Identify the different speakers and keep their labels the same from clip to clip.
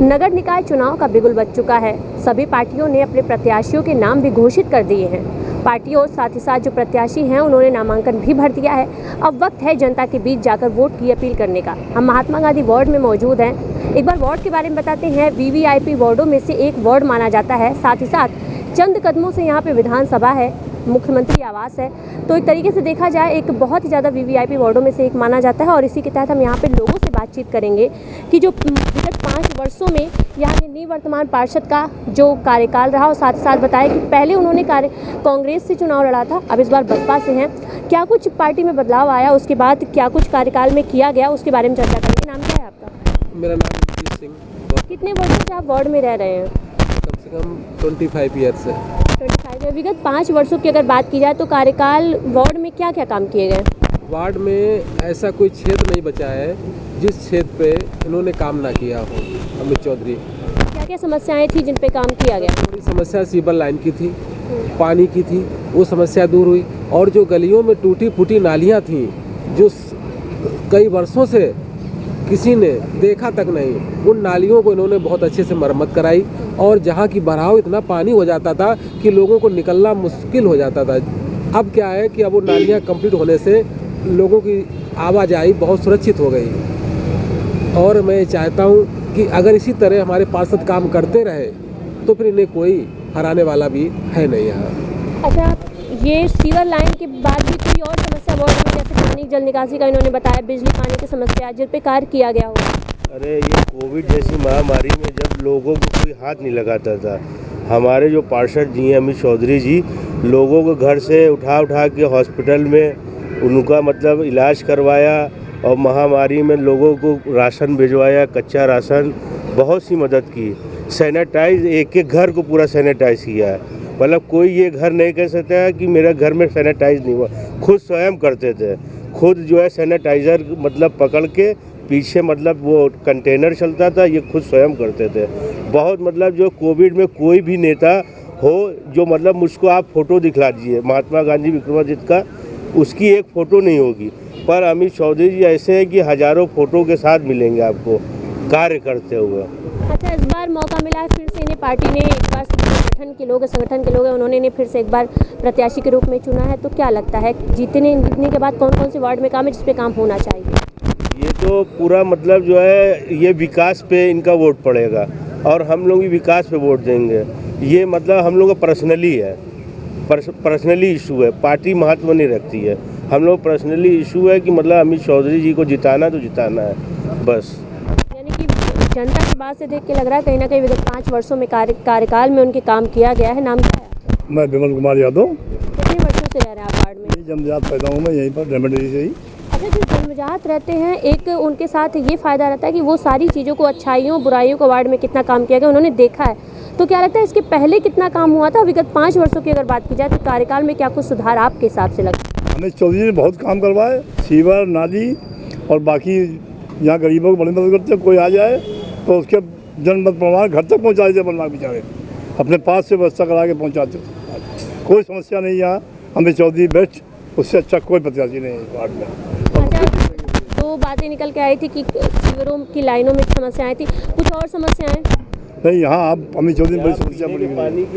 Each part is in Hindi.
Speaker 1: नगर निकाय चुनाव का बिगुल बज चुका है। सभी पार्टियों ने अपने प्रत्याशियों के नाम भी घोषित कर दिए हैं। पार्टियों और साथ ही साथ जो प्रत्याशी हैं उन्होंने नामांकन भी भर दिया है। अब वक्त है जनता के बीच जाकर वोट की अपील करने का। हम महात्मा गांधी वार्ड में मौजूद हैं। एक बार वार्ड के बारे में बताते हैं। वीवीआईपी वार्डों में से एक वार्ड माना जाता है। साथ ही साथ चंद कदमों से यहाँ पे विधानसभा है, मुख्यमंत्री आवास है। तो एक तरीके से देखा जाए एक बहुत ही ज़्यादा वीवीआईपी वार्डों में से एक माना जाता है। और इसी के तहत हम यहाँ पे लोगों से बातचीत करेंगे कि जो विगत 5 वर्षों में यहाँ के निवर्तमान पार्षद का जो कार्यकाल रहा और साथ ही साथ बताया कि पहले उन्होंने कांग्रेस से चुनाव लड़ा था, अब इस बार बसपा से हैं। क्या कुछ पार्टी में बदलाव आया, उसके बाद क्या कुछ कार्यकाल में किया गया, उसके बारे में चर्चा करेंगे। नाम क्या है आपका?
Speaker 2: मेरा नाम रणजीत सिंह।
Speaker 1: कितने वर्षों से आप वार्ड में रह रहे हैं?
Speaker 2: कम से कम 25 ईयर्स है।
Speaker 1: 25 है। विगत 5 वर्षों की अगर बात की जाए तो कार्यकाल वार्ड में क्या क्या काम किए गए?
Speaker 2: वार्ड में ऐसा कोई क्षेत्र नहीं बचा है जिस क्षेत्र पे इन्होंने काम ना किया हो। अमित चौधरी,
Speaker 1: क्या क्या समस्याएं थी जिन पे काम किया गया?
Speaker 2: थोड़ी समस्या सीवर लाइन की थी, पानी की थी, वो समस्या दूर हुई। और जो गलियों में टूटी फूटी नालियाँ थीं जो कई वर्षों से किसी ने देखा तक नहीं, उन नालियों को इन्होंने बहुत अच्छे से मरम्मत कराई। और जहाँ की बहाव इतना पानी हो जाता था कि लोगों को निकलना मुश्किल हो जाता था। अब क्या है कि अब वो नालियाँ कंप्लीट होने से लोगों की आवाजाही बहुत सुरक्षित हो गई। और मैं चाहता हूँ कि अगर इसी तरह हमारे पार्षद काम करते रहे तो फिर इन्हें कोई हराने वाला भी है नहीं यहाँ।
Speaker 1: अच्छा, ये सीवर लाइन के बाद भी कोई और समस्या वार्ड में, जैसे पानी जल निकासी का इन्होंने बताया, बिजली पानी की समस्या जिन पे कार्य किया गया हो?
Speaker 3: अरे ये कोविड जैसी महामारी में जब लोगों को कोई हाथ नहीं लगाता था, हमारे जो पार्षद जी हैं अमित चौधरी जी, लोगों को घर से उठा के हॉस्पिटल में उनका मतलब इलाज करवाया और महामारी में लोगों को राशन भिजवाया, कच्चा राशन, बहुत सी मदद की। सैनिटाइज एक एक घर को पूरा सैनिटाइज किया है। मतलब कोई ये घर नहीं कह सकता है कि मेरा घर में सैनिटाइज नहीं हुआ। खुद स्वयं करते थे, खुद जो है सैनिटाइज़र मतलब पकड़ के पीछे मतलब वो कंटेनर चलता था, ये खुद स्वयं करते थे। बहुत मतलब जो कोविड में कोई भी नेता हो जो मतलब मुझको आप फ़ोटो दिखला दीजिए महात्मा गांधी विक्रमादित्य का, उसकी एक फ़ोटो नहीं होगी। पर अमित चौधरी जी ऐसे हैं कि हज़ारों फ़ोटो के साथ मिलेंगे आपको कार्य करते हुए।
Speaker 1: अच्छा, इस बार मौका मिला है फिर से इन्हें, पार्टी ने एक बार संगठन के लोग हैं उन्होंने इन्हें फिर से एक बार प्रत्याशी के रूप में चुना है। तो क्या लगता है जीतने के बाद कौन कौन से वार्ड में काम है जिस पे काम होना चाहिए?
Speaker 3: ये तो पूरा मतलब जो है ये विकास पे इनका वोट पड़ेगा और हम लोग भी विकास पे वोट देंगे। ये मतलब हम लोग का पर्सनली है, पर्सनली इशू है, पार्टी महत्व नहीं रखती है। हम लोग पर्सनली इशू है कि मतलब अमित चौधरी जी को जिताना तो जिताना है बस।
Speaker 1: यानी कि जनता की बात से देख के लग रहा है कहीं ना कहीं विगत 5 वर्षों में कार्यकाल में उनके काम किया गया है। नाम क्या है?
Speaker 4: मैं विमल कुमार यादव।
Speaker 1: कितने वर्षों से रह रहे हैं आप वार्ड में?
Speaker 4: जन्मजात पैदा हूँ मैं यहीं पर रेमेडी से ही।
Speaker 1: अच्छा, जो जन्मजात रहते हैं, एक उनके साथ ये फ़ायदा रहता है कि वो सारी चीज़ों को, अच्छाइयों बुराइयों को वार्ड में कितना काम किया गया उन्होंने देखा है। तो क्या लगता है इसके पहले कितना काम हुआ था? विगत 5 वर्षों की अगर बात की जाए तो कार्यकाल में क्या कुछ सुधार आपके हिसाब से लगता है?
Speaker 4: अमित चौधरी ने बहुत काम करवाए, सीवर, नाली और बाकी यहाँ गरीबों को बड़ी मदद करते हैं। कोई आ जाए तो उसके जनमत प्रमाण घर तक पहुँचा देते बनना बेचारे, अपने पास से व्यवस्था करा के पहुँचाते। कोई समस्या नहीं यहाँ, अमित चौधरी बेस्ट, उससे अच्छा कोई प्रत्याशी नहीं है वार्ड में।
Speaker 1: अच्छा, तो बातें निकल के आई थी कि सीवरों की लाइनों में समस्याएं थी, कुछ और समस्याएं
Speaker 4: नहीं? यहाँ आप अमित चौधरी बड़ी समस्या बड़ी,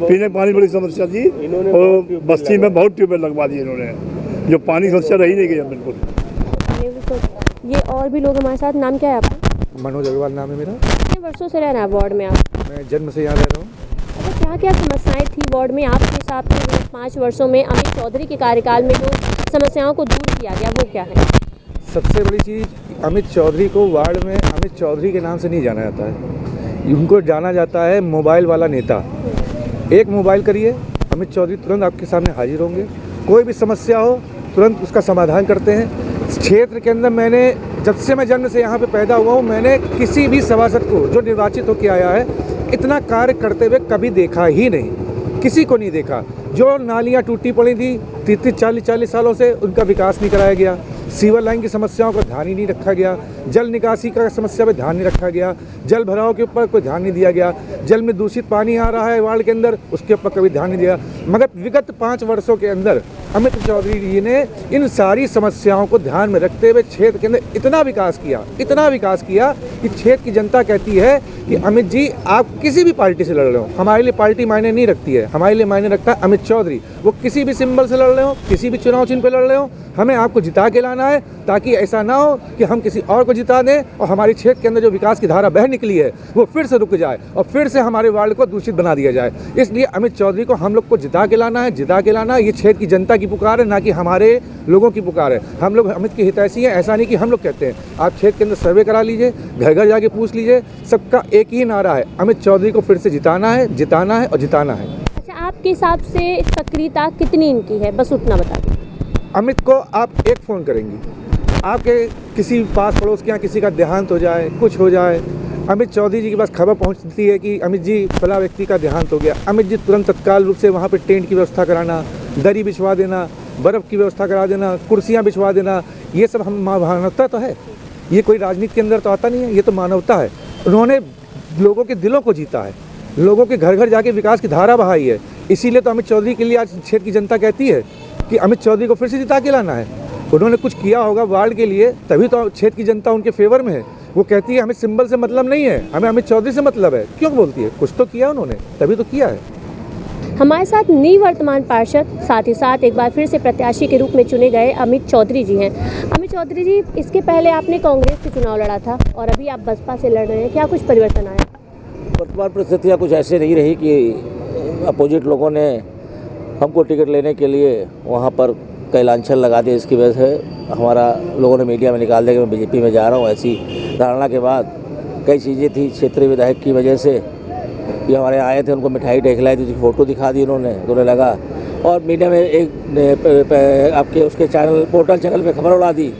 Speaker 4: पीने पानी बड़ी समस्या थी और बस्ती में बहुत ट्यूबवेल लगवा दिए इन्होंने, जो पानी समस्या रही नहीं गई है बिल्कुल।
Speaker 1: ये और भी लोग हमारे साथ। नाम क्या है आपका?
Speaker 5: मनोज अग्रवाल नाम है मेरा।
Speaker 1: कितने वर्षों से रह रहे हैं वार्ड में आप?
Speaker 5: मैं जन्म से यहाँ रह रहा हूँ।
Speaker 1: अच्छा, क्या क्या समस्याएं थी वार्ड में आपके हिसाब से 5 वर्षों में अमित चौधरी के कार्यकाल में जो समस्याओं को दूर किया गया वो क्या है?
Speaker 5: सबसे बड़ी चीज़, अमित चौधरी को वार्ड में अमित चौधरी के नाम से नहीं जाना जाता है, उनको जाना जाता है मोबाइल वाला नेता। एक मोबाइल करिए, अमित चौधरी तुरंत आपके सामने हाजिर होंगे। कोई भी समस्या हो तुरंत उसका समाधान करते हैं। क्षेत्र के अंदर मैंने जब से मैं जन्म से यहाँ पे पैदा हुआ हूँ, मैंने किसी भी सभासद को जो निर्वाचित होकर आया है इतना कार्य करते हुए कभी देखा ही नहीं, किसी को नहीं देखा। जो नालियाँ टूटी पड़ी थी 30-40 सालों से, उनका विकास नहीं कराया गया। सीवर लाइन की समस्याओं का ध्यान ही नहीं रखा गया, जल निकासी का समस्या पे ध्यान नहीं रखा गया, जल भराव के ऊपर कोई ध्यान नहीं दिया गया, जल में दूषित पानी आ रहा है वार्ड के अंदर, उसके ऊपर कभी ध्यान नहीं दिया। मगर विगत 5 वर्षों के अंदर अमित चौधरी जी ने इन सारी समस्याओं को ध्यान में रखते हुए क्षेत्र के अंदर इतना विकास किया कि क्षेत्र की जनता कहती है कि अमित जी आप किसी भी पार्टी से लड़ रहे हो, हमारे लिए पार्टी मायने नहीं रखती है, हमारे लिए मायने रखता है अमित चौधरी। वो किसी भी सिंबल से लड़ रहे हो, किसी भी चुनाव चिन्ह पे लड़ रहे हो, हमें आपको जिता के लाना है, ताकि ऐसा ना हो कि हम किसी और को जिता दें और हमारे क्षेत्र के अंदर जो विकास की धारा बह निकली है वो फिर से रुक जाए और फिर से हमारे वार्ड को दूषित बना दिया जाए। इसलिए अमित चौधरी को हम लोग को जिता के लाना है। ये क्षेत्र की जनता की पुकार है, ना कि हमारे लोगों की पुकार है। हम लोग अमित के हितैषी हैं, ऐसा नहीं कि हम लोग कहते हैं। आप क्षेत्र के अंदर सर्वे करा लीजिए, घर घर जाके पूछ लीजिए, सबका एक ही नारा है, अमित चौधरी को फिर से जिताना है और जिताना है।
Speaker 1: अच्छा, आपके हिसाब से सक्रियता कितनी इनकी है, बस उतना बता दीजिए।
Speaker 5: अमित को आप एक फ़ोन करेंगी, आपके किसी पास पड़ोस के यहाँ किसी का देहांत हो जाए, कुछ हो जाए, अमित चौधरी जी के पास खबर पहुंचती है कि अमित जी फला व्यक्ति का देहांत हो गया, अमित जी तुरंत तत्काल रूप से वहाँ पे टेंट की व्यवस्था कराना, दरी बिछवा देना, बर्फ़ की व्यवस्था करा देना, कुर्सियाँ बिछवा देना, ये सब हम मानवता तो है। ये कोई राजनीति के अंदर तो आता नहीं है, ये तो मानवता है। उन्होंने लोगों के दिलों को जीता है, लोगों के घर घर जाके विकास की धारा बहाई है। इसीलिए तो अमित चौधरी के लिए आज क्षेत्र की जनता कहती है कि अमित चौधरी को फिर से जिता के लाना है। उन्होंने कुछ किया होगा वार्ड के लिए, तभी तो क्षेत्र की जनता उनके फेवर में है। वो कहती है हमें सिंबल से मतलब नहीं है, हमें अमित चौधरी से मतलब है। क्यों बोलती है? कुछ तो किया उन्होंने, तभी तो किया है।
Speaker 1: हमारे साथ निवर्तमान पार्षद, साथ ही साथ एक बार फिर से प्रत्याशी के रूप में चुने गए अमित चौधरी जी हैं। अमित चौधरी जी, इसके पहले आपने कांग्रेस से चुनाव लड़ा था और अभी आप बसपा से लड़ रहे हैं, क्या कुछ परिवर्तन आया?
Speaker 6: वर्तमान परिस्थितियाँ कुछ ऐसे नहीं रही कि अपोजिट लोगों ने हमको टिकट लेने के लिए वहाँ पर कई लांछन लगा दिए। इसकी वजह से हमारा लोगों ने मीडिया में निकाल दिया कि मैं बीजेपी में जा रहा हूँ। ऐसी धारणा के बाद कई चीज़ें थी क्षेत्रीय विधायक की वजह से, ये हमारे आए थे, उनको मिठाई टेखलाई थी, फ़ोटो दिखा दी उन्होंने, तो उन्हें लगा, और मीडिया में एक आपके उसके चैनल पोर्टल चैनल पे खबर उड़ा दी।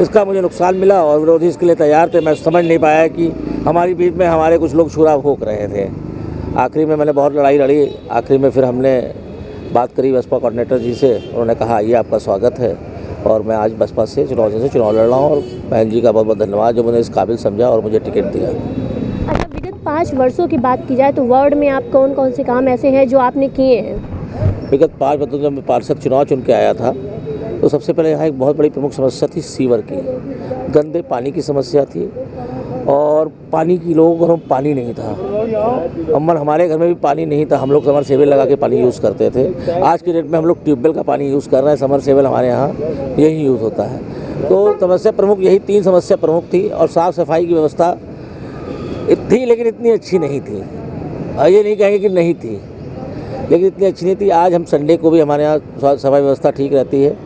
Speaker 6: इसका मुझे नुकसान मिला और विरोधी इसके लिए तैयार थे। मैं समझ नहीं पाया कि हमारी बीच में हमारे कुछ लोग छुरा भोंक रहे थे। आखिरी में मैंने बहुत लड़ाई लड़ी, आखिरी में फिर हमने बात करी बसपा कोऑर्डिनेटर जी से, उन्होंने कहा ये आपका स्वागत है और मैं आज बसपा से चुनाव लड़ रहा हूँ। और बहन जी का बहुत बहुत धन्यवाद जो मुझे इस काबिल समझा और मुझे टिकट दिया।
Speaker 1: अच्छा, विगत 5 वर्षों की बात की जाए तो वार्ड में आप कौन कौन से काम ऐसे हैं जो आपने किए हैं?
Speaker 6: विगत 5 वर्षों जब मैं पार्षद चुनाव चुन के आया था तो सबसे पहले यहाँ एक बहुत बड़ी प्रमुख समस्या थी सीवर की, गंदे पानी की समस्या थी और पानी की लोगों को पानी नहीं था। अमन हमारे घर में भी पानी नहीं था, हम लोग समर सेवल लगा के पानी यूज़ करते थे। आज के डेट में हम लोग ट्यूबवेल का पानी यूज़ कर रहे हैं, समर सेवल हमारे यहाँ यही यूज़ होता है। तो समस्या प्रमुख यही 3 समस्या प्रमुख थी। और साफ़ सफाई की व्यवस्था थी लेकिन इतनी अच्छी नहीं थी, ये नहीं कहेंगे कि नहीं थी, लेकिन इतनी अच्छी नहीं थी। आज हम संडे को भी हमारे यहाँ सफाई व्यवस्था ठीक रहती है।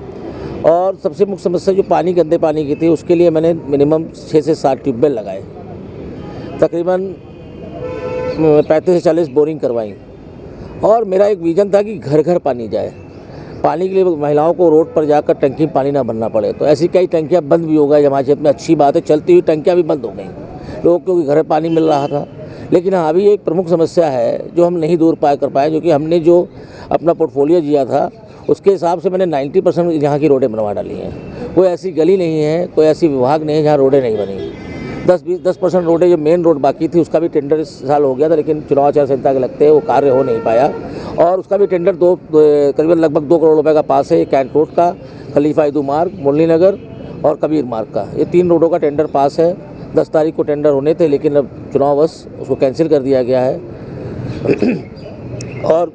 Speaker 6: और सबसे मुख्य समस्या जो पानी, गंदे पानी की थी, उसके लिए मैंने मिनिमम 6 से 7 ट्यूबवेल लगाए, तकरीबन 35 से 40 बोरिंग करवाई। और मेरा एक विज़न था कि घर घर पानी जाए, पानी के लिए महिलाओं को रोड पर जाकर टंकी में पानी ना भरना पड़े। तो ऐसी कई टंकियाँ बंद भी हो गई हमारे क्षेत्र में, अच्छी बात है, चलती हुई टंकियाँ भी बंद हो गई, लोगों को घर पानी मिल रहा था। लेकिन हाँ, अभी एक प्रमुख समस्या है जो हम नहीं दूर कर पाए, जो कि हमने जो अपना पोर्टफोलियो दिया था उसके हिसाब से मैंने 90% यहाँ की रोडें बनवा डाली हैं। कोई ऐसी गली नहीं है, कोई ऐसी विभाग नहीं है जहाँ रोडें नहीं बनी। 10% रोडें जो मेन रोड बाकी थी उसका भी टेंडर इस साल हो गया था, लेकिन चुनाव आचार संहिता के लगते वो कार्य हो नहीं पाया। और उसका भी टेंडर करीबन लगभग 2 करोड़ रुपए का पास है। कैंट रोड का, खलीफा ईदू मार्ग, मुरली नगर और कबीर मार्ग का, ये 3 रोडों का टेंडर पास है। 10 तारीख को टेंडर होने थे, लेकिन अब चुनाववश उसको कैंसिल कर दिया गया है। और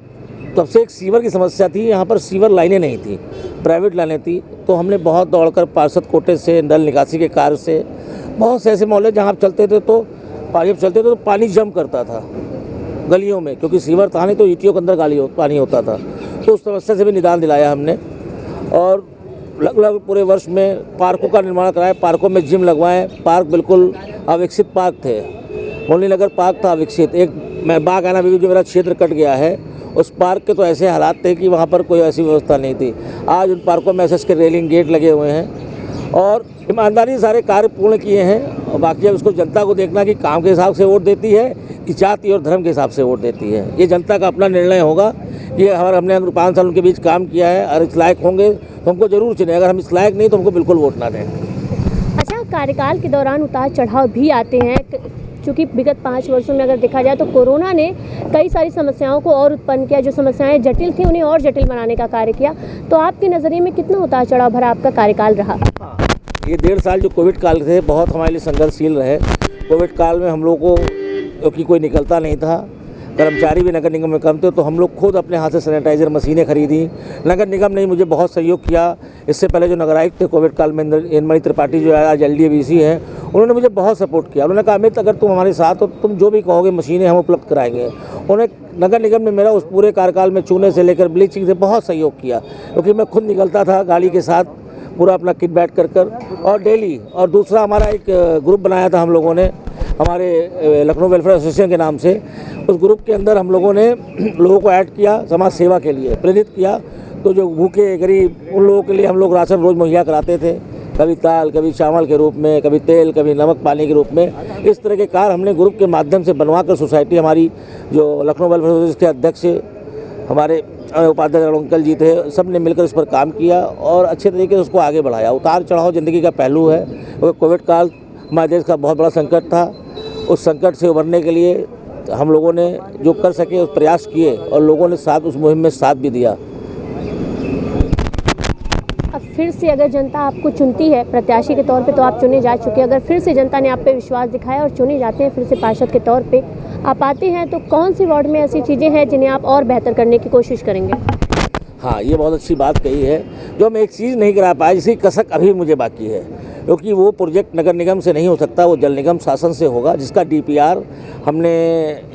Speaker 6: तब से एक सीवर की समस्या थी, यहाँ पर सीवर लाइनें नहीं थी, प्राइवेट लाइनें थी। तो हमने बहुत दौड़कर पार्षद कोटे से, नल निकासी के कार्य से, बहुत से ऐसे मोहल्ले जहाँ चलते थे तो पानी जम करता था गलियों में, क्योंकि सीवर था नहीं तो ईटियों के अंदर पानी होता था। तो उस समस्या से भी निदान दिलाया हमने। और लगभग पूरे वर्ष में पार्कों का निर्माण कराया, पार्कों में जिम लगवाएं। पार्क बिल्कुल अविकसित पार्क थे, मुरली नगर पार्क था अविकसित। एक मैं बाग आना भी जो मेरा क्षेत्र कट गया है, उस पार्क के तो ऐसे हालात थे कि वहाँ पर कोई ऐसी व्यवस्था नहीं थी। आज उन पार्कों में एसएस के रेलिंग गेट लगे हुए हैं और ईमानदारी सारे कार्य पूर्ण किए हैं। और बाकी अब उसको जनता को देखना कि काम के हिसाब से वोट देती है कि जाति और धर्म के हिसाब से वोट देती है, ये जनता का अपना निर्णय होगा। कि हमारे हमने 5 साल उनके बीच काम किया है और इस लायक होंगे तो हमको ज़रूर चुने, अगर हम इस लायक नहीं तो हमको बिल्कुल वोट ना दें।
Speaker 1: अच्छा, कार्यकाल के दौरान उतार चढ़ाव भी आते हैं, क्योंकि विगत 5 वर्षों में अगर देखा जाए तो कोरोना ने कई सारी समस्याओं को और उत्पन्न किया, जो समस्याएं जटिल थी उन्हें और जटिल बनाने का कार्य किया। तो आपके नज़रिए में कितना उतार चढ़ाव भरा आपका कार्यकाल रहा?
Speaker 6: ये 1.5 साल जो कोविड काल थे बहुत हमारे लिए संघर्षशील रहे। कोविड काल में हम लोग को क्योंकि कोई निकलता नहीं था, कर्मचारी भी नगर निगम में कम थे, तो हम लोग खुद अपने हाथ से सैनिटाइज़र मशीनें खरीदी। नगर निगम ने मुझे बहुत सहयोग किया। इससे पहले जो नगर आयुक्त थे कोविड काल में, इंद्रमणि त्रिपाठी जो आज LDABC हैं, उन्होंने मुझे बहुत सपोर्ट किया। उन्होंने कहा अमित, अगर तुम हमारे साथ हो तुम जो भी कहोगे मशीनें हम उपलब्ध कराएंगे। उन्हें नगर निगम ने मेरा उस पूरे कार्यकाल में चूने से लेकर ब्लीचिंग से बहुत सहयोग किया, क्योंकि मैं खुद निकलता था गाड़ी के साथ पूरा अपना किट बैठ कर और डेली। और दूसरा हमारा एक ग्रुप बनाया था हम लोगों ने हमारे लखनऊ वेलफेयर एसोसिएशन के नाम से। उस ग्रुप के अंदर हम लोगों ने लोगों को ऐड किया, समाज सेवा के लिए प्रेरित किया। तो जो भूखे गरीब उन लोगों के लिए हम लोग राशन रोज़ मुहैया कराते थे, कभी दाल, कभी चावल के रूप में, कभी तेल, कभी नमक पानी के रूप में। इस तरह के कार्य हमने ग्रुप के माध्यम से बनवा कर सोसाइटी हमारी जो लखनऊ वेलफेयर एसोसिएशन के अध्यक्ष हमारे उपाध्यक्ष अंकल जी थे, सब ने मिलकर इस पर काम किया और अच्छे तरीके से उसको आगे बढ़ाया। उतार चढ़ाव ज़िंदगी का पहलू है, क्योंकि कोविड काल हमारे देश का बहुत बड़ा संकट था। उस संकट से उभरने के लिए हम लोगों ने जो कर सके उस प्रयास किए और लोगों ने साथ उस मुहिम में साथ भी दिया।
Speaker 1: अब फिर से अगर जनता आपको चुनती है प्रत्याशी के तौर पे, तो आप चुने जा चुके हैं, अगर फिर से जनता ने आप पे विश्वास दिखाया और चुने जाते हैं फिर से पार्षद के तौर पे आप आते हैं, तो कौन सी वार्ड में ऐसी चीज़ें हैं जिन्हें आप और बेहतर करने की कोशिश करेंगे?
Speaker 6: हाँ, ये बहुत अच्छी बात कही है। जो मैं एक चीज़ नहीं करा पाया, जिसकी कसक अभी मुझे बाकी है, क्योंकि वो प्रोजेक्ट नगर निगम से नहीं हो सकता, वो जल निगम शासन से होगा, जिसका DPR हमने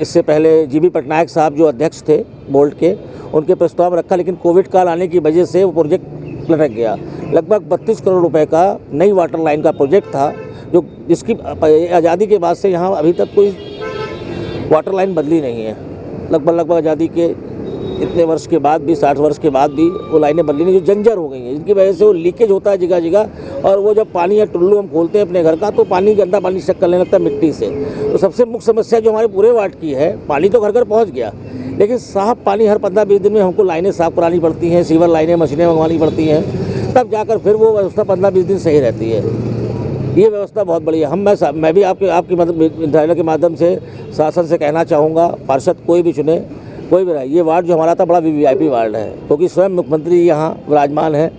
Speaker 6: इससे पहले GB पटनायक साहब जो अध्यक्ष थे बोर्ड के, उनके प्रस्ताव रखा, लेकिन कोविड काल आने की वजह से वो प्रोजेक्ट लटक गया। लगभग 32 करोड़ रुपए का नई वाटर लाइन का प्रोजेक्ट था, जो जिसकी आज़ादी के बाद से यहाँ अभी तक कोई वाटर लाइन बदली नहीं है। लगभग आज़ादी के इतने वर्ष के बाद भी, 60 वर्ष के बाद भी वो लाइनें बदली नहीं, जो जंजर हो गई हैं, जिनकी वजह से वो लीकेज होता है जगह जगह। और वो जब पानी या टुल्लू हम खोलते हैं अपने घर का, तो पानी गंदा पानी शक करने लगता है मिट्टी से। तो सबसे मुख्य समस्या जो हमारे पूरे वार्ड की है, पानी तो घर घर पहुँच गया, लेकिन साफ पानी हर 15-20 दिन में हमको लाइनें साफ़ करानी पड़ती हैं, सीवर लाइनें मशीनें मंगवानी पड़ती हैं, तब जाकर फिर वो व्यवस्था 15-20 दिन सही रहती है। ये व्यवस्था बहुत बड़ी है। मैं भी आपकी मदद के माध्यम से शासन से कहना चाहूँगा, पार्षद कोई भी चुने, कोई भी रहे, ये वार्ड जो हमारा था बड़ा VIP वार्ड है, क्योंकि स्वयं मुख्यमंत्री यहाँ विराजमान है,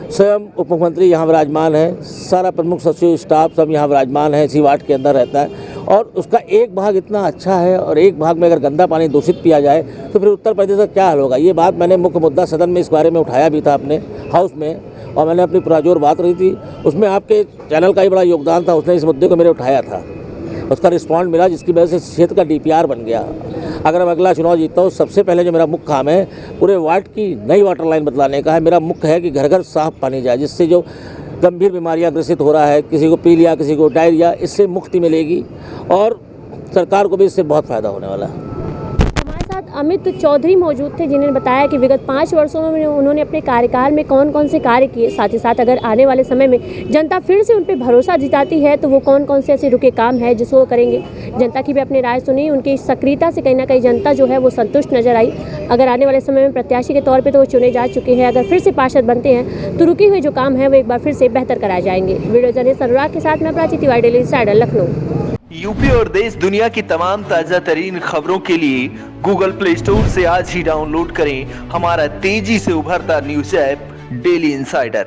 Speaker 6: स्वयं उप मुख्यमंत्री यहाँ विराजमान है, सारा प्रमुख सचिव स्टाफ सब यहाँ विराजमान है, इसी वार्ड के अंदर रहता है। और उसका एक भाग इतना अच्छा है और एक भाग में अगर गंदा पानी दूषित पिया जाए तो फिर उत्तर प्रदेश का क्या हाल होगा। ये बात मैंने मुख्य मुद्दा सदन में इस बारे में उठाया भी था अपने हाउस में, और मैंने अपनी पुरजोर बात रही थी, उसमें आपके चैनल का ही बड़ा योगदान था, उसने इस मुद्दे को मेरे उठाया था, उसका रिस्पॉन्ड मिला, जिसकी वजह से क्षेत्र का DPR बन गया। अगर मैं अगला चुनाव जीतता हूँ, सबसे पहले जो मेरा मुख्य काम है पूरे वार्ड की नई वाटर लाइन बदलाने का है। मेरा मुख्य है कि घर घर साफ पानी जाए, जिससे जो गंभीर बीमारियां ग्रसित हो रहा है, किसी को पीलिया, किसी को डायरिया, इससे मुक्ति मिलेगी और सरकार को भी इससे बहुत फ़ायदा होने वाला है।
Speaker 1: हमारे साथ अमित चौधरी मौजूद थे, जिन्होंने बताया कि विगत 5 वर्षों में उन्होंने अपने कार्यकाल में कौन कौन से कार्य किए, साथ ही साथ अगर आने वाले समय में जनता फिर से उन पर भरोसा जताती है तो वो कौन कौन से ऐसे रुके काम है जिसको वो करेंगे। जनता की भी अपनी राय सुनी, उनकी सक्रियता से कहीं ना कहीं जनता जो है वो संतुष्ट नजर आई। अगर आने वाले समय में प्रत्याशी के तौर पर तो वो चुने जा चुके हैं, अगर फिर से पार्षद बनते हैं तो रुके हुए जो काम है वो एक बार फिर से बेहतर कराए जाएंगे। वीडियो जर्नलिस्ट अनुराग के साथ मैं Prachi Tiwari, daily insider, Lucknow.
Speaker 7: UP और देश दुनिया की तमाम ताज़ा तरीन खबरों के लिए गूगल प्ले स्टोर से आज ही डाउनलोड करें हमारा तेजी से उभरता न्यूज़ ऐप डेली इंसाइडर।